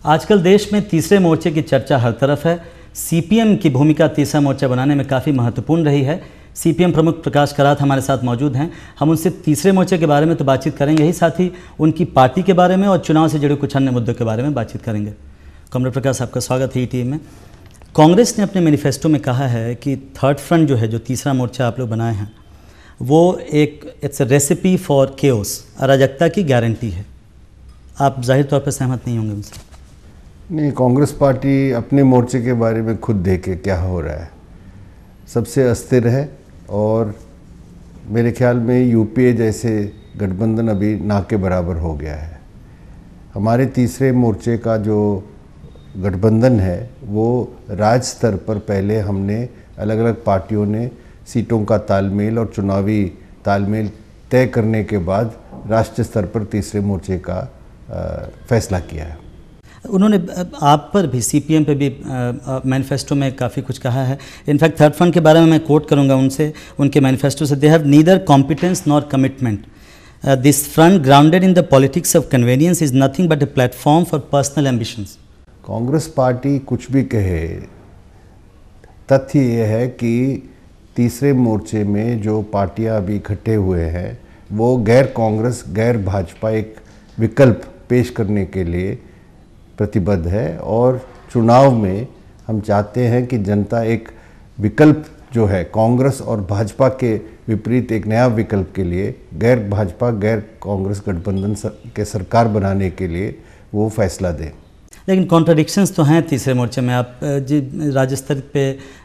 आजकल देश में तीसरे मोर्चे की चर्चा हर तरफ है। सीपीएम की भूमिका तीसरा मोर्चा बनाने में काफ़ी महत्वपूर्ण रही है। सीपीएम प्रमुख प्रकाश करात हमारे साथ मौजूद हैं। हम उनसे तीसरे मोर्चे के बारे में तो बातचीत करेंगे ही, साथ ही उनकी पार्टी के बारे में और चुनाव से जुड़े कुछ अन्य मुद्दों के बारे में बातचीत करेंगे। कॉमरेड प्रकाश, आपका स्वागत है टीम में। कांग्रेस ने अपने मैनिफेस्टो में कहा है कि थर्ड फ्रंट जो है, जो तीसरा मोर्चा आप लोग बनाए हैं, वो it's a recipe for chaos, अराजकता की गारंटी है। आप जाहिर तौर पर सहमत नहीं होंगे उनसे? नहीं, कांग्रेस पार्टी अपने मोर्चे के बारे में खुद देखे क्या हो रहा है। सबसे अस्थिर है और मेरे ख्याल में यूपीए जैसे गठबंधन अभी ना के बराबर हो गया है। हमारे तीसरे मोर्चे का जो गठबंधन है वो राज्य स्तर पर पहले हमने अलग अलग पार्टियों ने सीटों का तालमेल और चुनावी तालमेल तय करने के बाद राष्ट्रीय स्तर पर तीसरे मोर्चे का फैसला किया है। उन्होंने आप पर भी, सीपीएम पे भी मैनिफेस्टो में काफ़ी कुछ कहा है। इनफैक्ट थर्ड फ्रंट के बारे में मैं कोट करूंगा उनसे, उनके मैनिफेस्टो से। They have neither competence nor commitment. This front grounded in the politics of convenience is nothing but a platform for personal ambitions. Congress party कुछ भी कहे, तथ्य ये है कि तीसरे मोर्चे में जो पार्टियां अभी इकट्ठे हुए हैं वो गैर कांग्रेस, गैर भाजपा एक विकल्प पेश करने के लिए प्रतिबद्ध है। और चुनाव में हम चाहते हैं कि जनता एक विकल्प जो है कांग्रेस और भाजपा के विपरीत एक नया विकल्प के लिए, गैर भाजपा गैर कांग्रेस गठबंधन के सरकार बनाने के लिए वो फैसला दें। लेकिन कॉन्ट्रडिक्शंस तो हैं तीसरे मोर्चे में। आप राज्य स्तर पे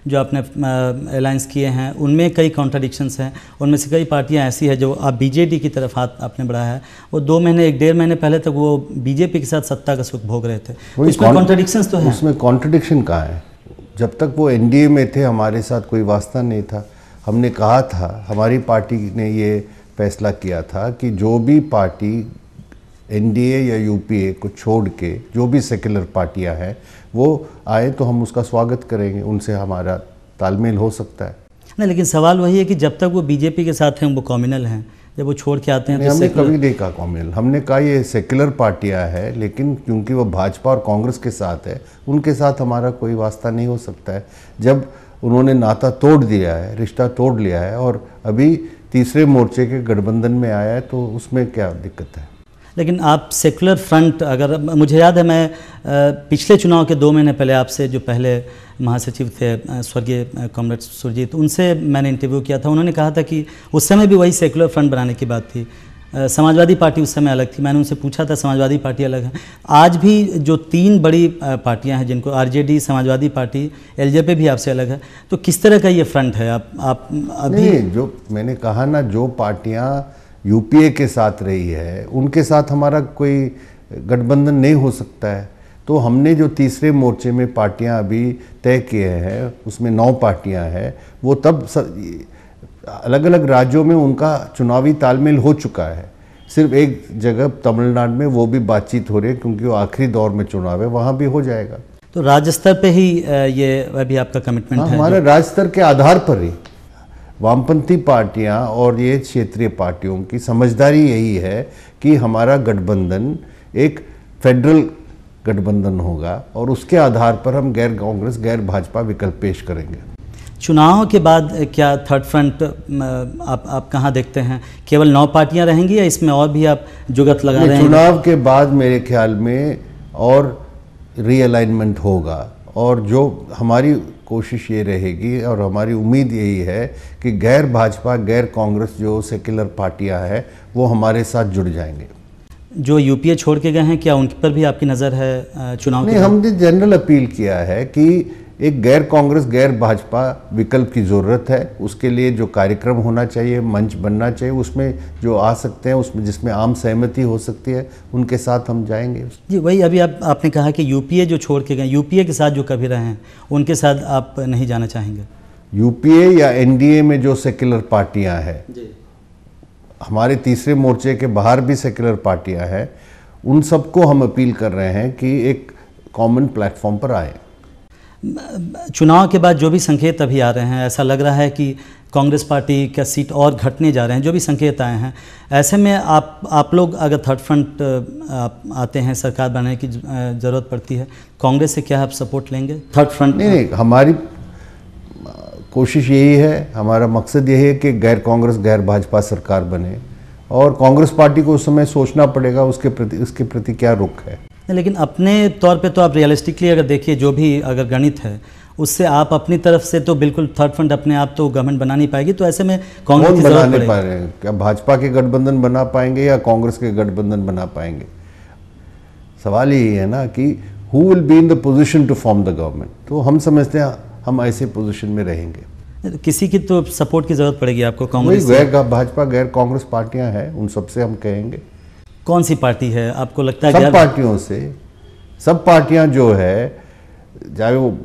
जो आपने अलायंस किए हैं उनमें कई कॉन्ट्रडिक्शंस हैं। उनमें से कई पार्टियां ऐसी है जो आप बीजेडी की तरफ हाथ आपने बढ़ाया है, वो 2 महीने 1-1.5 महीने पहले तक वो बीजेपी के साथ सत्ता का सुख भोग रहे थे। उसमें कॉन्ट्रडिक्शंस तो हैं। उसमें कॉन्ट्रडिक्शन कहाँ है? जब तक वो एनडीए में थे हमारे साथ कोई वास्ता नहीं था। हमने कहा था, हमारी पार्टी ने ये फैसला किया था कि जो भी पार्टी एनडीए या यूपीए को छोड़ के जो भी सेक्युलर पार्टियां हैं वो आए तो हम उसका स्वागत करेंगे, उनसे हमारा तालमेल हो सकता है। नहीं, लेकिन सवाल वही है कि जब तक वो बीजेपी के साथ हैं वो कॉम्युनल हैं, जब वो छोड़ के आते हैं तो हमने कभी नहीं कहा कॉम्युनल। हमने कहा ये सेक्युलर पार्टियां हैं, लेकिन क्योंकि वो भाजपा और कांग्रेस के साथ है उनके साथ हमारा कोई वास्ता नहीं हो सकता है। जब उन्होंने नाता तोड़ दिया है, रिश्ता तोड़ लिया है और अभी तीसरे मोर्चे के गठबंधन में आया है तो उसमें क्या दिक्कत है? लेकिन आप सेकुलर फ्रंट, अगर मुझे याद है मैं पिछले चुनाव के 2 महीने पहले आपसे, जो पहले महासचिव थे स्वर्गीय कॉमरेड सुरजीत, उनसे मैंने इंटरव्यू किया था। उन्होंने कहा था कि उस समय भी वही सेकुलर फ्रंट बनाने की बात थी। समाजवादी पार्टी उस समय अलग थी। मैंने उनसे पूछा था, समाजवादी पार्टी अलग है। आज भी जो 3 बड़ी पार्टियां हैं जिनको आरजेडी, समाजवादी पार्टी, एलजेपी भी आपसे अलग है, तो किस तरह का ये फ्रंट है? आप अभी नहीं, जो मैंने कहा ना, जो पार्टियां यूपीए के साथ रही है उनके साथ हमारा कोई गठबंधन नहीं हो सकता है। तो हमने जो तीसरे मोर्चे में पार्टियां अभी तय किए हैं उसमें 9 पार्टियां हैं। वो तब अलग अलग राज्यों में उनका चुनावी तालमेल हो चुका है। सिर्फ एक जगह तमिलनाडु में वो भी बातचीत हो रही है क्योंकि वो आखिरी दौर में चुनाव है, वहाँ भी हो जाएगा। तो राज्य स्तर पे ही ये अभी आपका कमिटमेंट है? हमारे राज्य स्तर के आधार पर ही वामपंथी पार्टियां और ये क्षेत्रीय पार्टियों की समझदारी यही है कि हमारा गठबंधन एक फेडरल गठबंधन होगा और उसके आधार पर हम गैर कांग्रेस, गैर भाजपा विकल्प पेश करेंगे। चुनाव के बाद क्या थर्ड फ्रंट आप कहाँ देखते हैं? केवल 9 पार्टियां रहेंगी या इसमें और भी आप जुगत लगा रहे हैं? चुनाव के बाद मेरे ख्याल में और रीअलाइनमेंट होगा और जो हमारी कोशिश ये रहेगी और हमारी उम्मीद यही है कि गैर भाजपा, गैर कांग्रेस जो सेक्युलर पार्टियां हैं वो हमारे साथ जुड़ जाएंगे। जो यूपीए छोड़ के गए हैं, क्या उन पर भी आपकी नज़र है चुनाव? नहीं, हमने जनरल अपील किया है कि एक गैर कांग्रेस, गैर भाजपा विकल्प की ज़रूरत है। उसके लिए जो कार्यक्रम होना चाहिए, मंच बनना चाहिए, उसमें जो आ सकते हैं, उसमें जिसमें आम सहमति हो सकती है, उनके साथ हम जाएंगे। जी, वही अभी आपने कहा कि यूपीए जो छोड़ के गए, यूपीए के साथ जो कभी रहे हैं उनके साथ आप नहीं जाना चाहेंगे? यूपीए या एनडीए में जो सेक्युलर पार्टियां हैं, हमारे तीसरे मोर्चे के बाहर भी सेक्युलर पार्टियां हैं, उन सबको हम अपील कर रहे हैं कि एक कॉमन प्लेटफॉर्म पर आए। चुनाव के बाद जो भी संकेत अभी आ रहे हैं, ऐसा लग रहा है कि कांग्रेस पार्टी का सीट और घटने जा रहे हैं, जो भी संकेत आए हैं, ऐसे में आप लोग अगर थर्ड फ्रंट आते हैं, सरकार बनाने की ज़रूरत पड़ती है, कांग्रेस से क्या आप सपोर्ट लेंगे थर्ड फ्रंट? नहीं, हमारी कोशिश यही है, हमारा मकसद यही है कि गैर कांग्रेस गैर भाजपा सरकार बने, और कांग्रेस पार्टी को उस समय सोचना पड़ेगा उसके प्रति क्या रुख है। लेकिन अपने तौर पे तो आप रियलिस्टिकली अगर देखिए, जो भी अगर गणित है उससे आप अपनी तरफ से तो बिल्कुल थर्ड फ्रंट अपने आप तो गवर्नमेंट बना नहीं पाएगी, तो ऐसे में कांग्रेस की बना नहीं पा रहे हैं? क्या भाजपा के गठबंधन बना पाएंगे या कांग्रेस के गठबंधन बना पाएंगे? सवाल यही है ना कि who will be in the position to form the government. तो हम समझते हैं हम ऐसे पोजीशन में रहेंगे। किसी की तो सपोर्ट की जरूरत पड़ेगी आपको कांग्रेस से। गैर भाजपा गैर कांग्रेस पार्टियां हैं, उन सबसे हम कहेंगे। कौन सी पार्टी है आपको लगता है? सब पार्टियों से, सब पार्टियां जो है, चाहे वो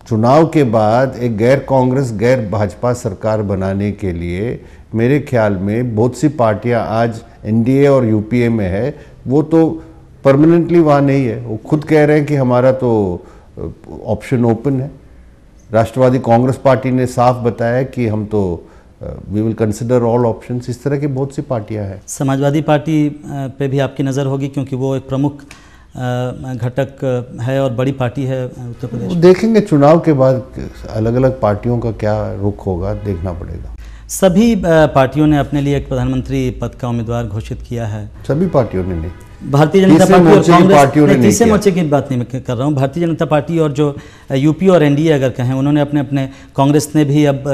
चुनाव के बाद एक गैर कांग्रेस गैर भाजपा सरकार बनाने के लिए मेरे ख्याल में बहुत सी पार्टियां आज एनडीए और यूपीए में है, वो तो परमानेंटली वहाँ नहीं है। वो खुद कह रहे हैं कि हमारा तो ऑप्शन ओपन है। राष्ट्रवादी कांग्रेस पार्टी ने साफ बताया कि हम तो we will consider all options. इस तरह की बहुत सी पार्टियां हैं। समाजवादी पार्टी पे भी आपकी नज़र होगी, क्योंकि वो एक प्रमुख घटक है और बड़ी पार्टी है उत्तर प्रदेश। देखेंगे चुनाव के बाद अलग अलग पार्टियों का क्या रुख होगा, देखना पड़ेगा। सभी पार्टियों ने अपने लिए एक प्रधानमंत्री पद का उम्मीदवार घोषित किया है। सभी पार्टियों ने नहीं, भारतीय जनता पार्टी और कांग्रेस, तीसरे नहीं मोर्चे की बात नहीं कर रहा हूँ। भारतीय जनता पार्टी और जो यूपी और एनडीए अगर कहें, उन्होंने अपने कांग्रेस ने भी अब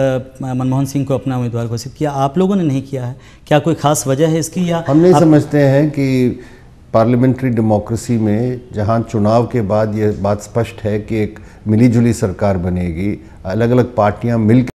मनमोहन सिंह को अपना उम्मीदवार घोषित किया, आप लोगों ने नहीं किया है। क्या कोई खास वजह है इसकी? या हम नहीं समझते हैं कि पार्लियामेंट्री डेमोक्रेसी में जहां चुनाव के बाद ये बात स्पष्ट है कि एक मिलीजुली सरकार बनेगी, अलग अलग पार्टियां मिल